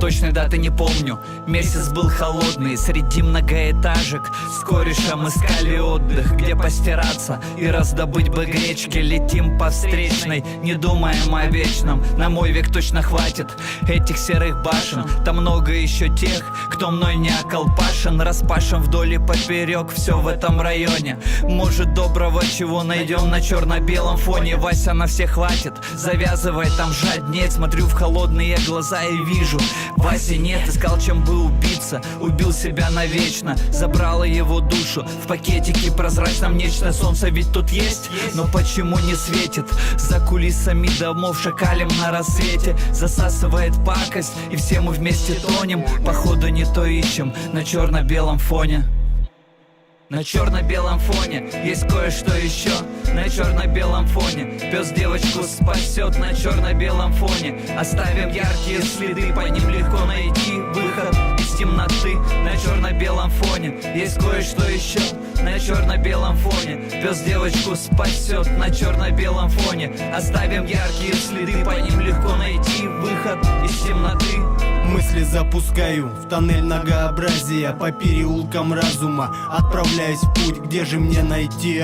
точной даты не помню. Месяц был холодный, среди многоэтажек с корешем искали отдых, где постираться и раздобыть бы гречки. Летим по встречной, не думаем о вечном. На мой век точно хватит этих серых башен. Там много еще тех, кто мной не околпашен. Распашем вдоль и поперек все в этом районе. Может, доброго чего найдем на черно-белом фоне. Вася, на всех хватит, завязывай там жаднеть. Смотрю в холодные глаза и вижу, Васи нет. Искал, чем бы убиться, убил себя навечно. Забрала его душу в пакетике прозрачном. Нечто солнце ведь тут есть, но почему не светит? За кулисами домов шакалим на рассвете. Засасывает пакость, и все мы вместе тонем. Походу не то ищем на черно-белом фоне. На черно-белом фоне есть кое-что еще. На черно-белом фоне пес девочку спасет. На черно-белом фоне оставим яркие следы, по ним легко найти выход из темноты. На черно-белом фоне есть кое-что еще. На черно-белом фоне пес девочку спасет. На черно-белом фоне оставим яркие следы, по ним легко найти выход из темноты. Мысли запускаю в тоннель многообразия, по переулкам разума отправляюсь в путь. Где же мне найти,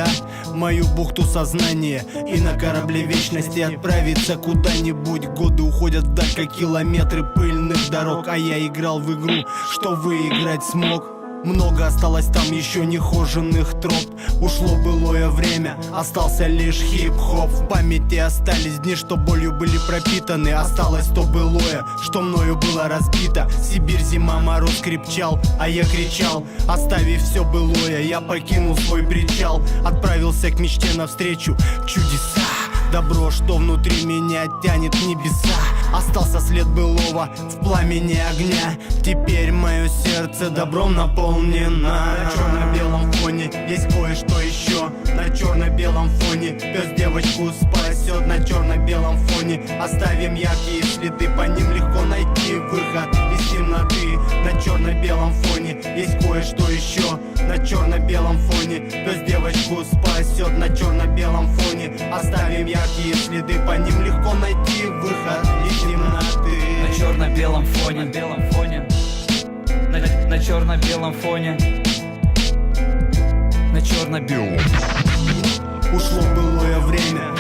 мою бухту сознания? И на корабле вечности отправиться куда-нибудь. Годы уходят вдаль, как километры пыльных дорог, а я играл в игру, что выиграть смог. Много осталось там еще нехоженных троп. Ушло былое время, остался лишь хип-хоп. В памяти остались дни, что болью были пропитаны. Осталось то былое, что мною было разбито. Сибирь, зима, мороз крепчал, а я кричал. Оставив все былое, я покинул свой причал. Отправился к мечте навстречу чудеса. Добро, что внутри меня тянет в небеса. Остался след былого в пламени огня. Теперь мое сердце добром наполнено. На черно-белом фоне есть кое-что еще. На черно-белом фоне пес девочку спасет. На черно-белом фоне оставим яркие следы, по ним легко найти выход из темноты. На черно-белом фоне есть кое-что еще. На черно-белом фоне пес девочку спасет. На черно-белом фоне оставим яркие следы, по ним легко найти выход из темноты. На черно-белом фоне, на черно-белом фоне, на черно-белом. Ушло былое время,